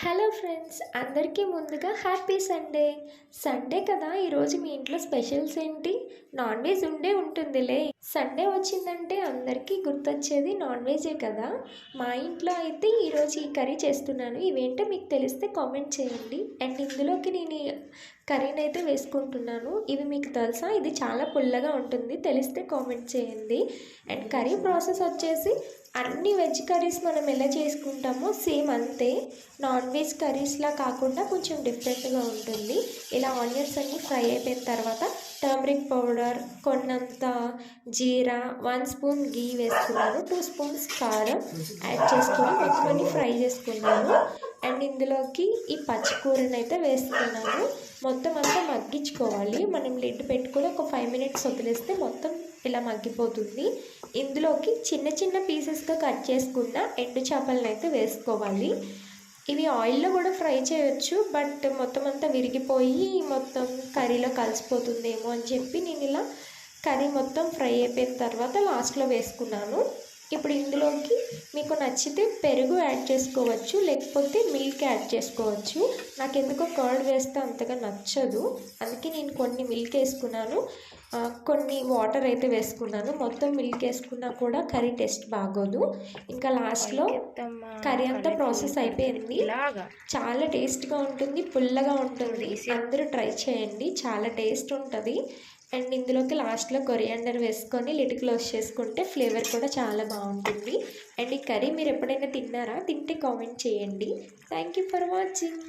Hello friends, అందరికీ ముందుగా happy Sunday. Sunday కదా, ఈరోజు మీ ఇంట్లో స్పెషల్స్ ఏంటి? నాన్ వెజ్ ఉంటుందిలే. సండే వచ్చిందంటే అందరికీ గుర్తొచ్చేది నాన్ వెజే కదా. మా ఇంట్లో అయితే ఈరోజు ఈ కర్రీ చేస్తున్నాను. ఇవేంటో మీకు తెలిస్తే కామెంట్ చేయండి. అండ్ ఇందులోకి నేను కర్రీని అయితే వేసుకుంటున్నాను. ఇవి మీకు తెలుసా? ఇది చాలా పుల్లగా ఉంటుంది. తెలిస్తే కామెంట్ చేయండి. అండ్ కర్రీ ప్రాసెస్ వచ్చేసి అన్ని వెజ్ కర్రీస్ మనం ఎలా చేసుకుంటామో సేమ్ అంతే. నాన్ వెజ్ కర్రీస్లా కాకుండా కొంచెం డిఫరెంట్గా ఉంటుంది. ఇలా ఆనియన్స్ అన్నీ ఫ్రై అయిపోయిన తర్వాత టర్మరిక్ పౌడర్, కొన్నంత జీరా, 1 స్పూన్ గీ వేసుకున్నాను, 2 స్పూన్స్ కారం యాడ్ చేసుకొని మొత్తం అన్ని ఫ్రై చేసుకున్నాను. అండ్ ఇందులోకి ఈ పచ్చికూరని అయితే వేసుకున్నాను. మొత్తం అంతా మగ్గించుకోవాలి. మనం లిడ్ పెట్టుకొని ఒక 5 మినిట్స్ వదిలేస్తే మొత్తం ఇలా మగ్గిపోతుంది. ఇందులోకి చిన్న చిన్న పీసెస్గా కట్ చేసుకున్న ఎండు చేపలను అయితే వేసుకోవాలి. ఇవి ఆయిల్లో కూడా ఫ్రై చేయొచ్చు, బట్ మొత్తం అంతా విరిగిపోయి మొత్తం కర్రీలో కలిసిపోతుందేమో అని చెప్పి నేను ఇలా కర్రీ మొత్తం ఫ్రై అయిపోయిన తర్వాత లాస్ట్లో వేసుకున్నాను. ఇప్పుడు ఇందులోకి మీకు నచ్చితే పెరుగు యాడ్ చేసుకోవచ్చు, లేకపోతే మిల్క్ యాడ్ చేసుకోవచ్చు. నాకు ఎందుకో కర్డ్ వేస్తే అంతగా నచ్చదు, అందుకే నేను కొన్ని మిల్క్ వేసుకున్నాను, కొన్ని వాటర్ అయితే వేసుకున్నాను. మొత్తం మిల్క్ వేసుకున్నా కూడా కర్రీ టేస్ట్ బాగోదు. ఇంకా లాస్ట్లో కర్రీ అంతా ప్రాసెస్ అయిపోయింది. చాలా టేస్ట్గా ఉంటుంది, పుల్లగా ఉంటుంది. అందరూ ట్రై చేయండి, చాలా టేస్ట్ ఉంటుంది. అండ్ ఇందులోకి లాస్ట్లో కొరియాండర్ వేసుకొని లిడ్ క్లోజ్ చేసుకుంటే ఫ్లేవర్ కూడా చాలా బాగుంటుంది. అండ్ ఈ కర్రీ మీరు ఎప్పుడైనా తిన్నారా? తింటే కామెంట్ చేయండి. Thank you for watching.